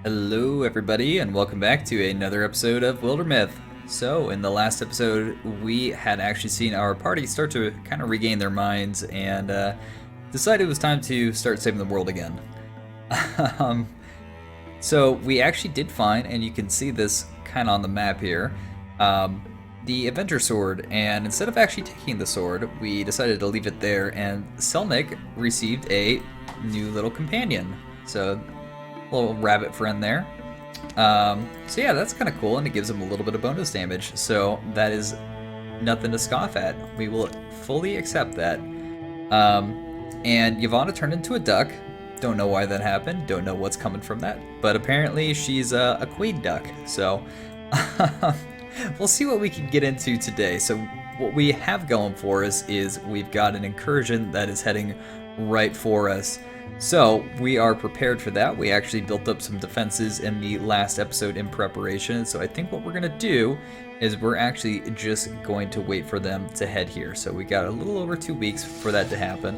Hello everybody and welcome back to another episode of Wildermyth. So in the last episode we had actually seen our party start to kind of regain their minds and decided it was time to start saving the world again. So we actually did find, and you can see this kind of on the map here, the Avenger Sword, and instead of actually taking the sword we decided to leave it there, and Selnic received a new little companion. So little rabbit friend there. So yeah, that's kind of cool, and it gives him a little bit of bonus damage. So that is nothing to scoff at. We will fully accept that. And Yavanna turned into a duck. Don't know why that happened. Don't know what's coming from that. But apparently she's a queen duck. So we'll see what we can get into today. So what we have going for us is we've got an incursion that is heading right for us. So we are prepared for that. We actually built up some defenses in the last episode in preparation. So I think what we're going to do is we're actually just going to wait for them to head here. So we got a little over 2 weeks for that to happen.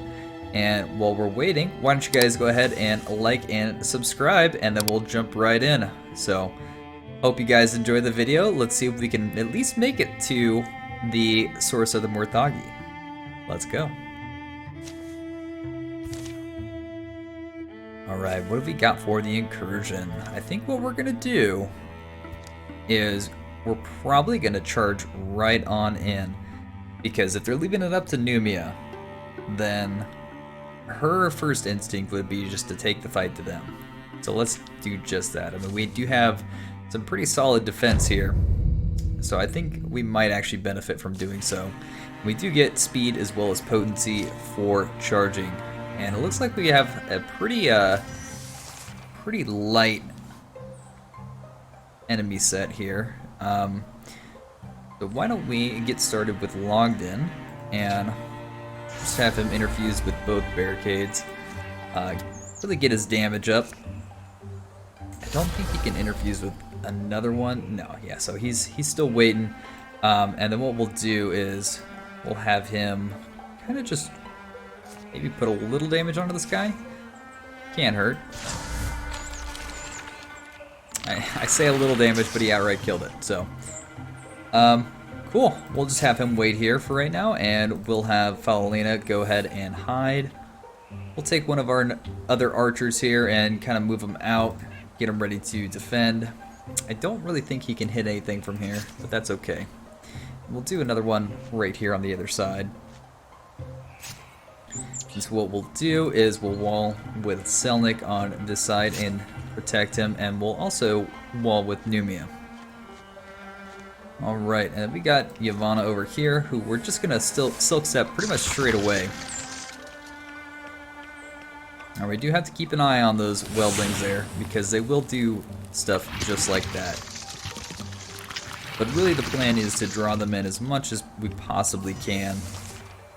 And while we're waiting, why don't you guys go ahead and like and subscribe, and then we'll jump right in. So hope you guys enjoy the video. Let's see if we can at least make it to the source of the Morthagi. Let's go. Alright, what have we got for the incursion? I think what we're going to do is we're probably going to charge right on in. Because if they're leaving it up to Numia, then her first instinct would be just to take the fight to them. So let's do just that. I mean, we do have some pretty solid defense here. So I think we might actually benefit from doing so. We do get speed as well as potency for charging. And it looks like we have a pretty light enemy set here. So why don't we get started with logged in and just have him interfuse with both barricades. Really get his damage up. I don't think he can interfuse with another one. No, yeah, so he's still waiting. And then what we'll do is we'll have him kind of just maybe put a little damage onto this guy. Can't hurt. I say a little damage, but he outright killed it. So, cool. We'll just have him wait here for right now, and we'll have Falalina go ahead and hide. We'll take one of our other archers here and kind of move him out, get him ready to defend. I don't really think he can hit anything from here, but that's okay. We'll do another one right here on the other side. So what we'll do is we'll wall with Selnic on this side and protect him, and we'll also wall with Numia. Alright, and we got Yavanna over here, who we're just going to still silk step pretty much straight away. Now we do have to keep an eye on those weldlings there, because they will do stuff just like that. But really the plan is to draw them in as much as we possibly can.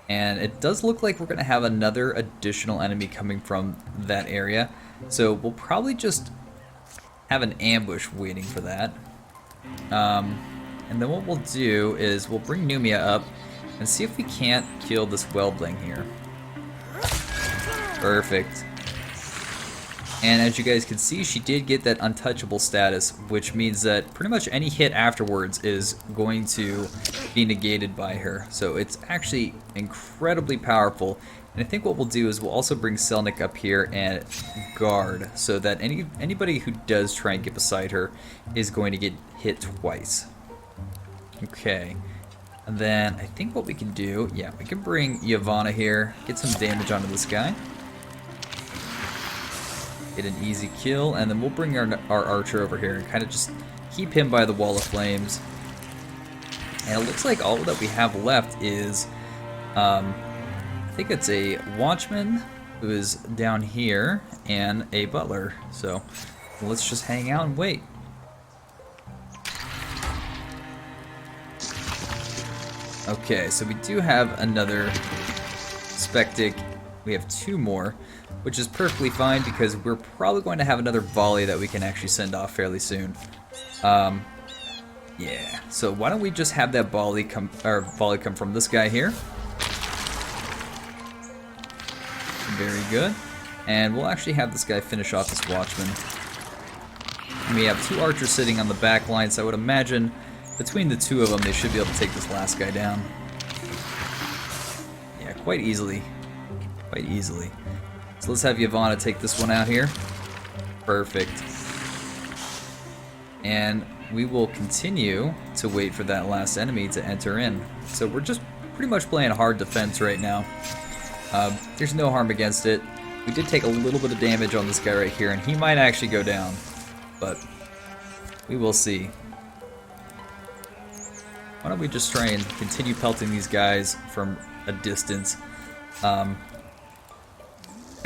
And it does look like we're going to have another additional enemy coming from that area. So we'll probably just have an ambush waiting for that. And then what we'll do is we'll bring Numia up and see if we can't kill this weldling here. Perfect. And as you guys can see, she did get that untouchable status, which means that pretty much any hit afterwards is going to be negated by her. So it's actually incredibly powerful. And I think what we'll do is we'll also bring Selnic up here and guard, so that anybody who does try and get beside her is going to get hit twice. Okay. And then I think what we can do, yeah, we can bring Yavanna here, get some damage onto this guy. Get an easy kill, and then we'll bring our archer over here and kind of just keep him by the wall of flames. And it looks like all that we have left is, I think it's a watchman who is down here and a butler. So let's just hang out and wait. Okay, so we do have another Spectic. We have 2 more, which is perfectly fine because we're probably going to have another volley that we can actually send off fairly soon. Yeah, so why don't we just have that volley come from this guy here. Very good. And we'll actually have this guy finish off this watchman. And we have 2 archers sitting on the back line, so I would imagine between the 2 of them, they should be able to take this last guy down. Yeah, quite easily. Quite easily. So let's have Yavanna take this one out here. Perfect. And we will continue to wait for that last enemy to enter in. So we're just pretty much playing hard defense right now. There's no harm against it. We did take a little bit of damage on this guy right here, and he might actually go down. But we will see. Why don't we just try and continue pelting these guys from a distance? I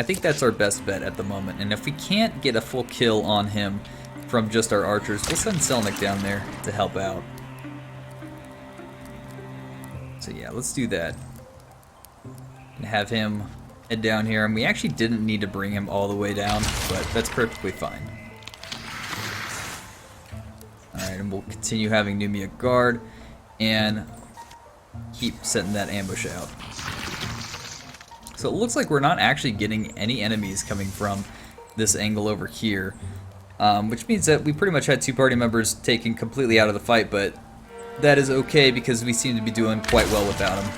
think that's our best bet at the moment. And if we can't get a full kill on him from just our archers, we'll send Selnic down there to help out. So yeah, let's do that. And have him head down here. And we actually didn't need to bring him all the way down, but that's perfectly fine. Alright, and we'll continue having Numia guard and keep setting that ambush out. So it looks like we're not actually getting any enemies coming from this angle over here, which means that we pretty much had 2 party members taken completely out of the fight, but that is okay because we seem to be doing quite well without them.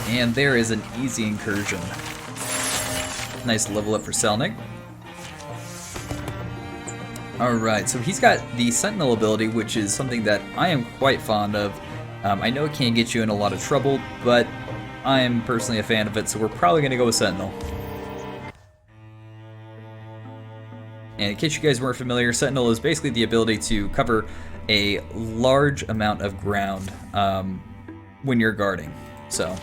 And there is an easy incursion. Nice level up for Selnic. Alright, so he's got the Sentinel ability, which is something that I am quite fond of. I know it can get you in a lot of trouble, but I am personally a fan of it, so we're probably going to go with Sentinel. And in case you guys weren't familiar, Sentinel is basically the ability to cover a large amount of ground when you're guarding. So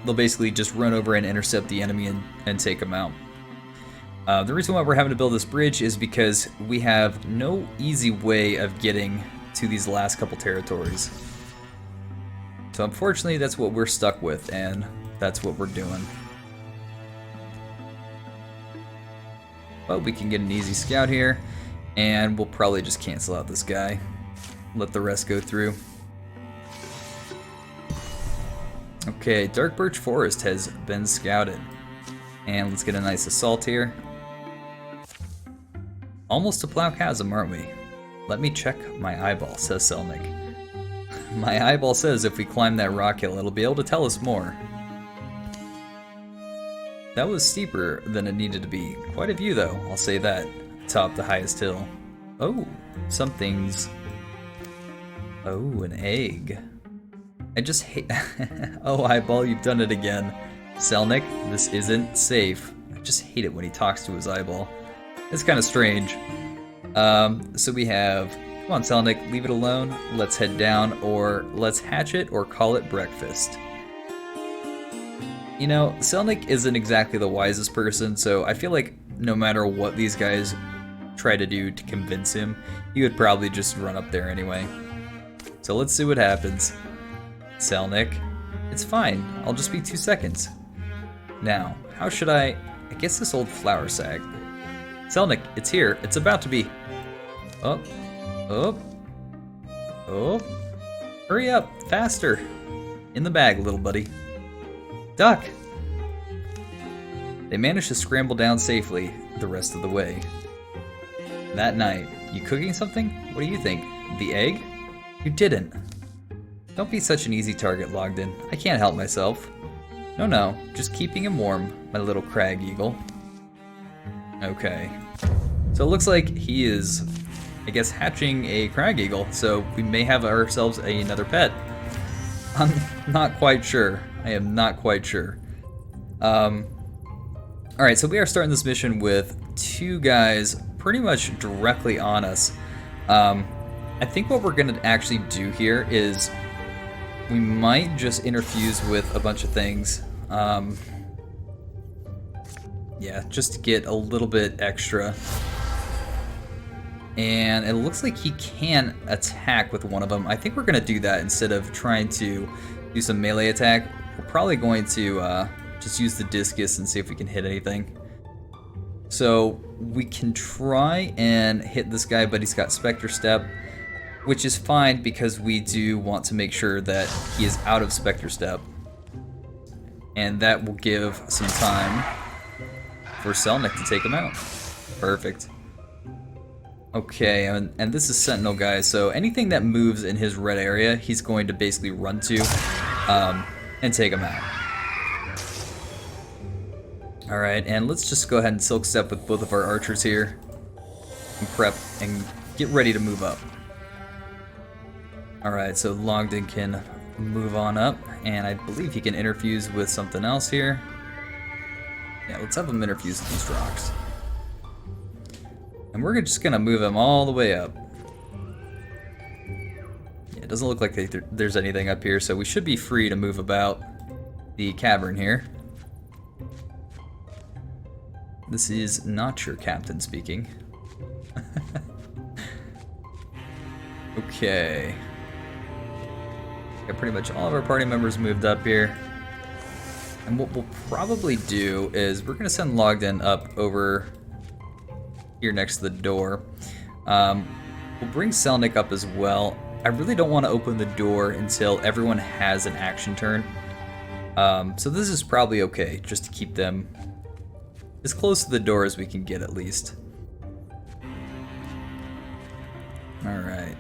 they'll basically just run over and intercept the enemy and take them out. The reason why we're having to build this bridge is because we have no easy way of getting to these last couple territories. So unfortunately, that's what we're stuck with, and that's what we're doing. But we can get an easy scout here, and we'll probably just cancel out this guy. Let the rest go through. Okay, Dark Birch Forest has been scouted. And let's get a nice assault here. Almost to Plow Chasm, aren't we? Let me check my eyeball, says Selnic. My eyeball says if we climb that rock hill, it'll be able to tell us more. That was steeper than it needed to be. Quite a view, though, I'll say that. Top the highest hill. Oh, something's... Oh, an egg. I just hate... Oh, eyeball, you've done it again. Selnic, this isn't safe. I just hate it when he talks to his eyeball. It's kind of strange. So we have, come on Selnic, leave it alone, let's head down, or let's hatch it, or call it breakfast. You know, Selnic isn't exactly the wisest person, so I feel like no matter what these guys try to do to convince him, he would probably just run up there anyway. So let's see what happens. Selnic, it's fine, I'll just be 2 seconds. Now, how should I guess this old flour sack. Selnic, it's here, it's about to be. Oh, oh, oh, hurry up, faster. In the bag, little buddy. Duck! They managed to scramble down safely the rest of the way. That night, you cooking something? What do you think? The egg? You didn't. Don't be such an easy target, Logden. I can't help myself. No, just keeping him warm, my little crag eagle. Okay. So it looks like he is, I guess, hatching a crag eagle, so we may have ourselves another pet. I'm not quite sure. I am not quite sure. Alright, so we are starting this mission with 2 guys pretty much directly on us. I think what we're going to actually do here is we might just interfuse with a bunch of things. Yeah, just to get a little bit extra. And it looks like he can attack with one of them. I think we're going to do that instead of trying to do some melee attack. We're probably going to just use the discus and see if we can hit anything. So we can try and hit this guy, but he's got Spectre Step, which is fine because we do want to make sure that he is out of Spectre Step. And that will give some time for Selnic to take him out. Perfect. Okay, and this is Sentinel, guys, so anything that moves in his red area, he's going to basically run to and take him out. Alright, and let's just go ahead and Silk Step with both of our archers here and prep and get ready to move up. Alright, so Longden can move on up, and I believe he can interfuse with something else here. Yeah, let's have him interfuse with these rocks. And we're just gonna move him all the way up. Yeah, it doesn't look like there's anything up here, so we should be free to move about the cavern here. This is not your captain speaking. Okay. Got pretty much all of our party members moved up here. And what we'll probably do is we're going to send Logden up over here next to the door. We'll bring Selnic up as well. I really don't want to open the door until everyone has an action turn. So this is probably okay, just to keep them as close to the door as we can get at least. Alright.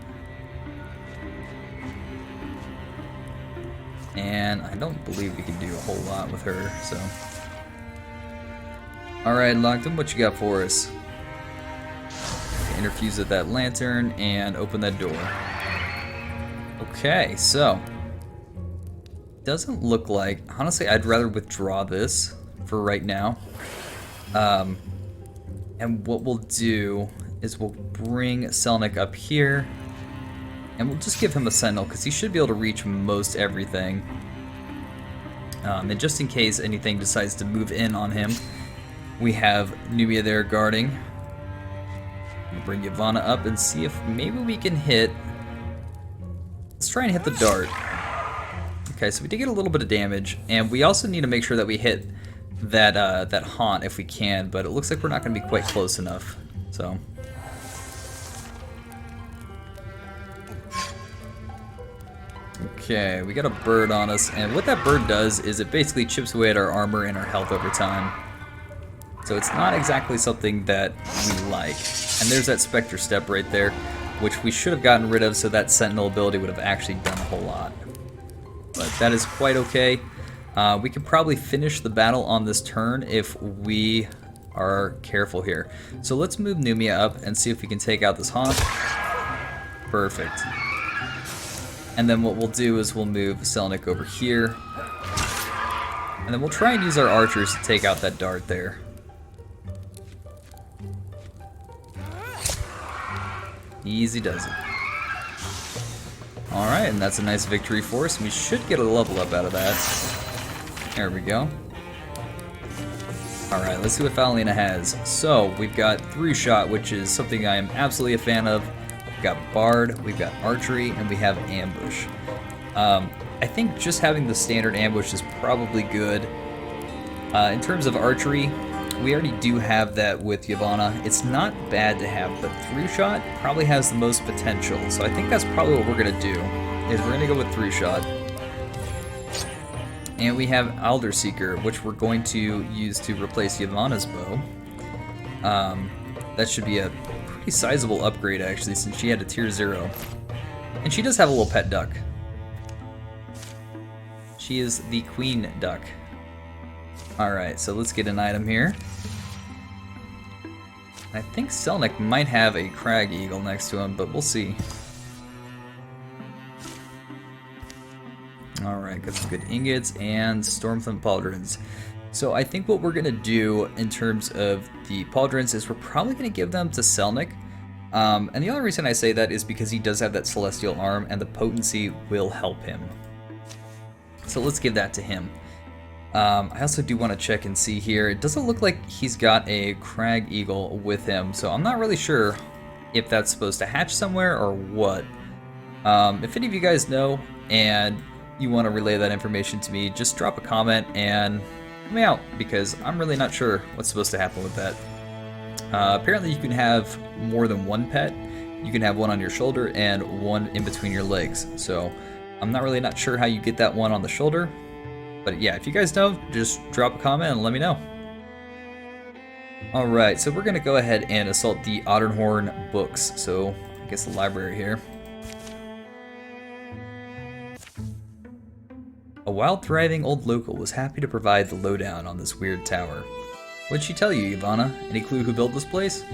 And I don't believe we can do a whole lot with her, so. Alright, Longden, what you got for us? Interfuse at that lantern and open that door. Okay, so. Doesn't look like, honestly, I'd rather withdraw this for right now. And what we'll do is we'll bring Selnic up here, and we'll just give him a sentinel because he should be able to reach most everything. And just in case anything decides to move in on him, we have Numia there guarding. We'll bring Yavanna up and see if maybe we can hit. Let's try and hit the dart. Okay, so we did get a little bit of damage, and we also need to make sure that we hit that haunt if we can, but it looks like we're not going to be quite close enough. So. Okay, we got a bird on us, and what that bird does is it basically chips away at our armor and our health over time. So it's not exactly something that we like. And there's that Spectre Step right there, which we should have gotten rid of so that Sentinel ability would have actually done a whole lot. But that is quite okay. We could probably finish the battle on this turn if we are careful here. So let's move Numia up and see if we can take out this haunt. Perfect. And then what we'll do is we'll move Selnic over here. And then we'll try and use our archers to take out that dart there. Easy does it. Alright, and that's a nice victory for us. We should get a level up out of that. There we go. Alright, let's see what Falina has. So, we've got 3-shot, which is something I am absolutely a fan of. We've got Bard, we've got Archery, and we have Ambush. I think just having the standard Ambush is probably good. In terms of Archery, we already do have that with Yavanna. It's not bad to have, but 3-shot probably has the most potential. So I think that's probably what we're going to do, is we're going to go with 3-shot. And we have Alder Seeker, which we're going to use to replace Yavanna's bow. That should be a pretty sizable upgrade, actually, since she had a tier 0. And she does have a little pet duck. She is the Queen Duck. Alright, so let's get an item here. I think Selnic might have a Crag Eagle next to him, but we'll see. Alright, got some good ingots and Stormflint Pauldrons. So I think what we're going to do in terms of the Pauldrons is we're probably going to give them to Selnic. And the only reason I say that is because he does have that Celestial Arm and the potency will help him. So let's give that to him. I also do want to check and see here. It doesn't look like he's got a Crag Eagle with him, so I'm not really sure if that's supposed to hatch somewhere or what. If any of you guys know and you want to relay that information to me, just drop a comment and help me out, because I'm really not sure what's supposed to happen with that. Apparently you can have more than one pet. You can have one on your shoulder and one in between your legs, so I'm not sure how you get that one on the shoulder. But yeah, if you guys know, just drop a comment and let me know. Alright, so we're going to go ahead and assault the Otterhorn books. So, I guess the library here. A wild, thriving old local was happy to provide the lowdown on this weird tower. What'd she tell you, Ivana? Any clue who built this place?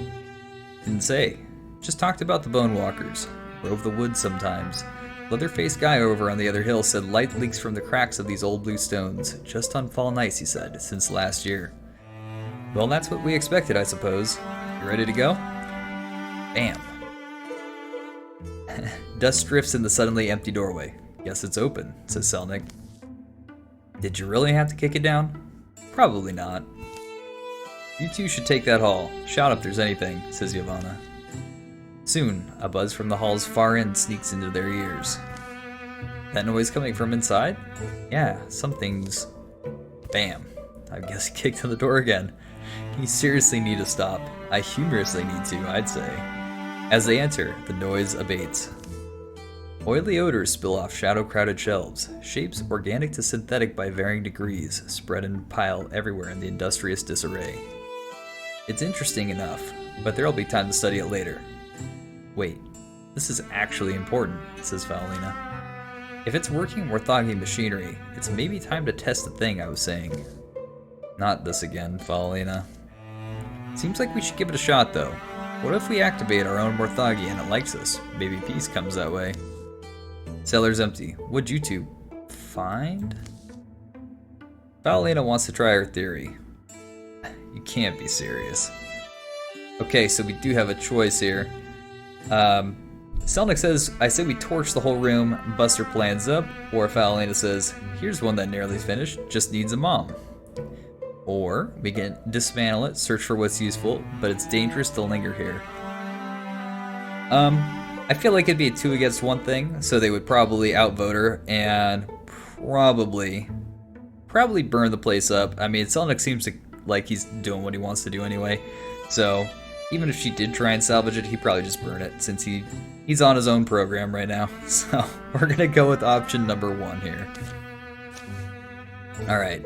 Didn't say. Just talked about the bone walkers. Rove the woods sometimes. Leather-faced guy over on the other hill said light leaks from the cracks of these old blue stones. Just on fallen ice, he said, since last year. Well, that's what we expected, I suppose. You ready to go? Bam. Dust drifts in the suddenly empty doorway. Guess it's open, says Selnic. Did you really have to kick it down? Probably not. You two should take that hall. Shout if there's anything, says Yavanna. Soon, a buzz from the hall's far end sneaks into their ears. That noise coming from inside? Yeah, something's... Bam. I guess he kicked on the door again. You seriously need to stop. I humorously need to, I'd say. As they enter, the noise abates. Oily odors spill off shadow-crowded shelves, shapes organic to synthetic by varying degrees, spread and pile everywhere in the industrious disarray. It's interesting enough, but there'll be time to study it later. Wait, this is actually important, says Faolina. If it's working orthogonal machinery, it's maybe time to test the thing I was saying. Not this again, Faolina. Seems like we should give it a shot, though. What if we activate our own Morthagi and it likes us? Maybe peace comes that way. Cellar's empty. What'd you two find? Faolina wants to try her theory. You can't be serious. Okay, so we do have a choice here. Selnic says, I say we torch the whole room, bust her plans up, or Faolina says, here's one that nearly finished, just needs a mom. Or we can dismantle it, search for what's useful, but it's dangerous to linger here. I feel like it'd be a 2 against 1 thing, so they would probably outvote her and probably burn the place up. I mean, Selnic seems like he's doing what he wants to do anyway, so even if she did try and salvage it, he'd probably just burn it since he's on his own program right now. So we're gonna go with option number 1 here. All right.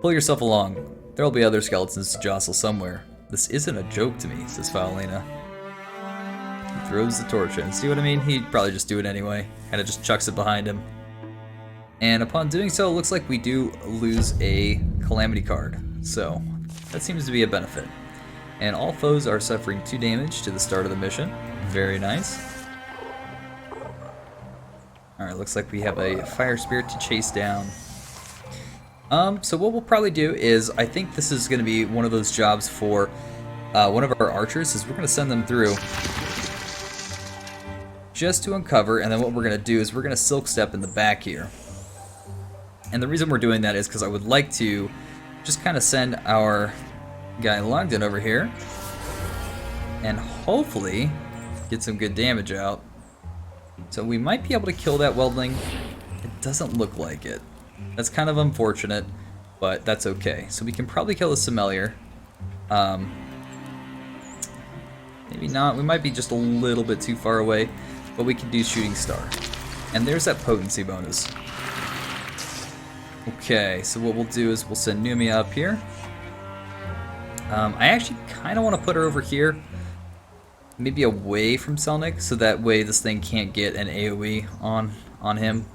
Pull yourself along. There'll be other skeletons to jostle somewhere. This isn't a joke to me, says Faolina. He throws the torch in. See what I mean? He'd probably just do it anyway. Kinda just chucks it behind him. And upon doing so, it looks like we do lose a calamity card. So, that seems to be a benefit. And all foes are suffering 2 damage to the start of the mission. Very nice. Alright, looks like we have a fire spirit to chase down. So what we'll probably do is, I think this is going to be one of those jobs for one of our archers, is we're going to send them through just to uncover, and then what we're going to do is we're going to silk step in the back here. And the reason we're doing that is because I would like to just kind of send our guy Longden over here and hopefully get some good damage out. So we might be able to kill that weldling. It doesn't look like it. That's kind of unfortunate, but that's okay. So we can probably kill the sommelier. Maybe not. We might be just a little bit too far away, but we can do shooting star. And there's that potency bonus. Okay, so what we'll do is we'll send Numia up here. I actually kind of want to put her over here, maybe away from Selnic, so that way this thing can't get an AoE on him.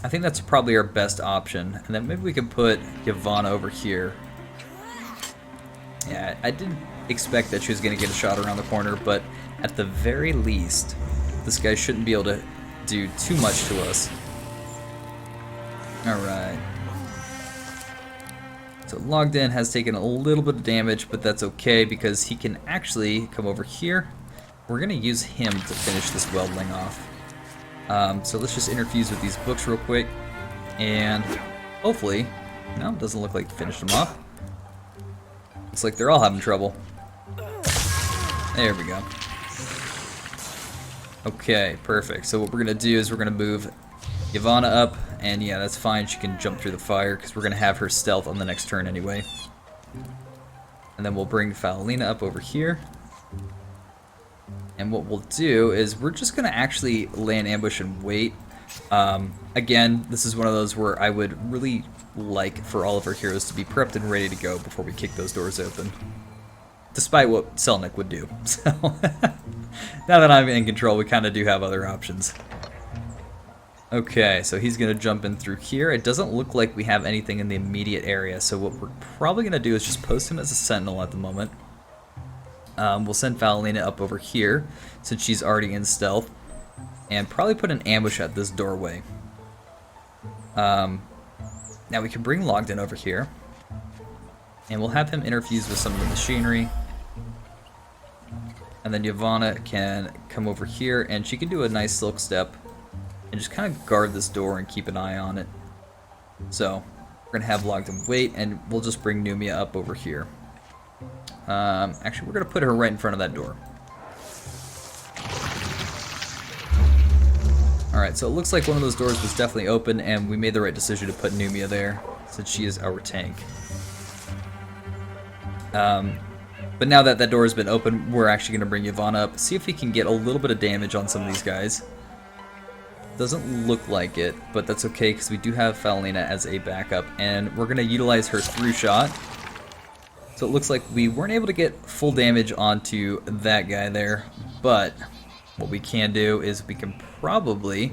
I think that's probably our best option, and then maybe we can put Yavanna over here. Yeah, I didn't expect that she was going to get a shot around the corner, but at the very least, this guy shouldn't be able to do too much to us. Alright. So Logged In has taken a little bit of damage, but that's okay because he can actually come over here. We're going to use him to finish this weldling off. So let's just interfuse with these books real quick, and hopefully, no, it doesn't look like it finished them off. Looks like they're all having trouble. There we go. Okay, perfect. So what we're going to do is we're going to move Yavanna up, and yeah, that's fine. She can jump through the fire because we're going to have her stealth on the next turn anyway. And then we'll bring Faolina up over here. And what we'll do is we're just going to actually lay an ambush and wait. Again, this is one of those where I would really like for all of our heroes to be prepped and ready to go before we kick those doors open. Despite what Selnic would do. So, now that I'm in control, we kind of do have other options. Okay, so he's going to jump in through here. It doesn't look like we have anything in the immediate area, so what we're probably going to do is just post him as a sentinel at the moment. We'll send Valentina up over here, since she's already in stealth, and probably put an ambush at this doorway. Now we can bring Logden over here, and we'll have him interfuse with some of the machinery. And then Yavanna can come over here, and she can do a nice silk step and just kind of guard this door and keep an eye on it. So we're going to have Logden wait, and we'll just bring Numia up over here. Actually, we're going to put her right in front of that door. Alright, so it looks like one of those doors was definitely open, and we made the right decision to put Numia there, since she is our tank. But now that that door has been open, we're actually going to bring Yavanna up, see if we can get a little bit of damage on some of these guys. Doesn't look like it, but that's okay because we do have Valentina as a backup, and we're going to utilize her through shot. So it looks like we weren't able to get full damage onto that guy there, but what we can do is we can probably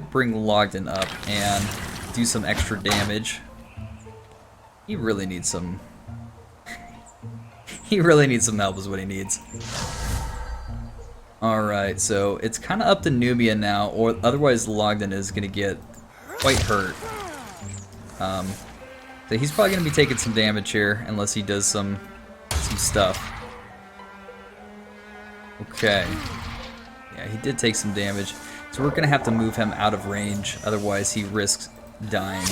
bring Logden up and do some extra damage. He really needs some help is what he needs. Alright, so it's kind of up to Numia now, or otherwise Logden is going to get quite hurt. So he's probably going to be taking some damage here, unless he does some stuff. Okay. Yeah, he did take some damage. So we're going to have to move him out of range, otherwise he risks dying.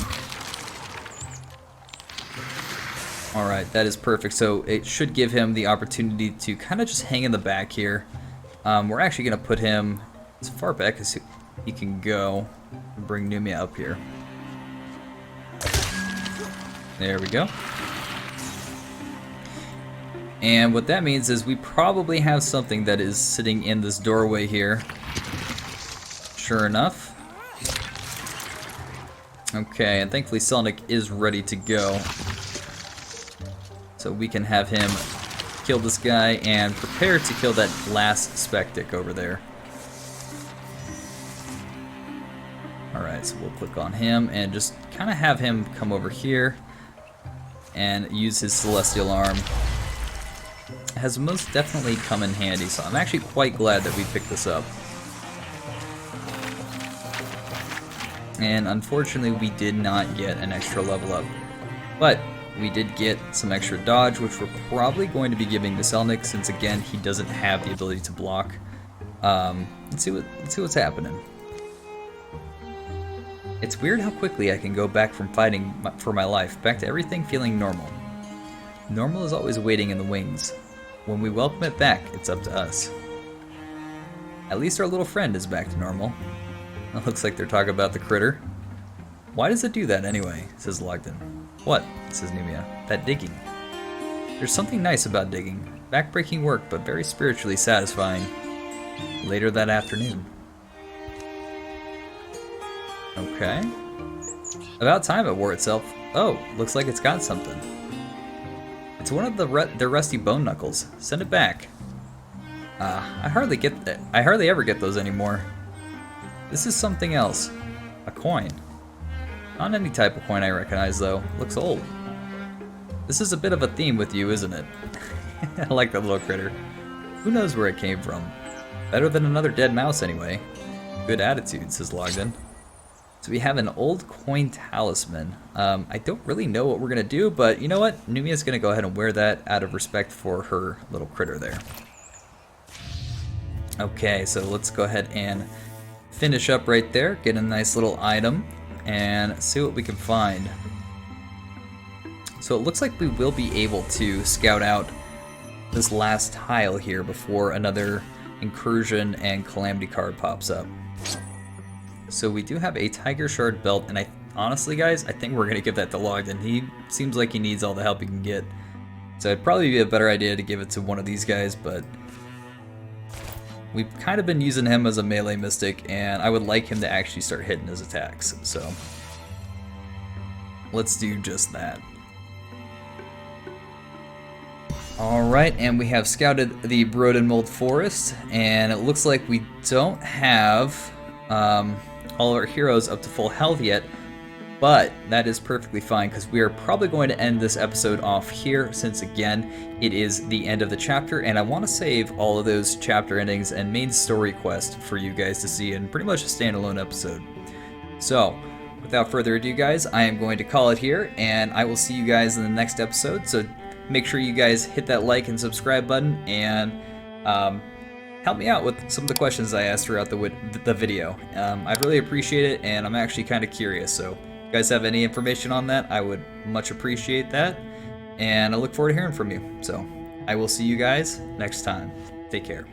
Alright, that is perfect. So it should give him the opportunity to kind of just hang in the back here. We're actually going to put him as far back as he can go and bring Numia up here. There we go. And what that means is we probably have something that is sitting in this doorway here. Sure enough. Okay, and thankfully Selnic is ready to go. So we can have him kill this guy and prepare to kill that last Spectic over there. Alright, so we'll click on him and just kind of have him come over here and use his Celestial Arm. It has most definitely come in handy, so I'm actually quite glad that we picked this up. And unfortunately we did not get an extra level up. But we did get some extra dodge, which we're probably going to be giving to Selnic, since again he doesn't have the ability to block. Let's see what's happening. It's weird how quickly I can go back from fighting for my life, back to everything feeling normal. Normal is always waiting in the wings. When we welcome it back, it's up to us. At least our little friend is back to normal. It looks like they're talking about the critter. Why does it do that anyway? Says Logden. What? Says Numia. That digging. There's something nice about digging. Backbreaking work, but very spiritually satisfying. Later that afternoon. Okay. About time it wore itself. Oh, looks like it's got something. It's one of their rusty bone knuckles. Send it back. I hardly ever get those anymore. This is something else. A coin. Not any type of coin I recognize, though. Looks old. This is a bit of a theme with you, isn't it? I like that little critter. Who knows where it came from? Better than another dead mouse, anyway. Good attitude, says Logden. So we have an old coin talisman. I don't really know what we're going to do, but you know what? Numia's going to go ahead and wear that out of respect for her little critter there. Okay, so let's go ahead and finish up right there. Get a nice little item and see what we can find. So it looks like we will be able to scout out this last tile here before another incursion and calamity card pops up. So we do have a tiger shard belt, and honestly guys, I think we're going to give that to Logden. He seems like he needs all the help he can get. So it'd probably be a better idea to give it to one of these guys, but we've kind of been using him as a melee mystic, and I would like him to actually start hitting his attacks. So let's do just that. Alright, and we have scouted the Brodenmold Forest, and it looks like we don't have all of our heroes up to full health yet, but that is perfectly fine because we are probably going to end this episode off here since, again, it is the end of the chapter, and I want to save all of those chapter endings and main story quest for you guys to see in pretty much a standalone episode. So, without further ado, guys, I am going to call it here, and I will see you guys in the next episode. So make sure you guys hit that like and subscribe button, and help me out with some of the questions I asked throughout the video. I'd really appreciate it, and I'm actually kind of curious. So if you guys have any information on that, I would much appreciate that, and I look forward to hearing from you. So I will see you guys next time. Take care.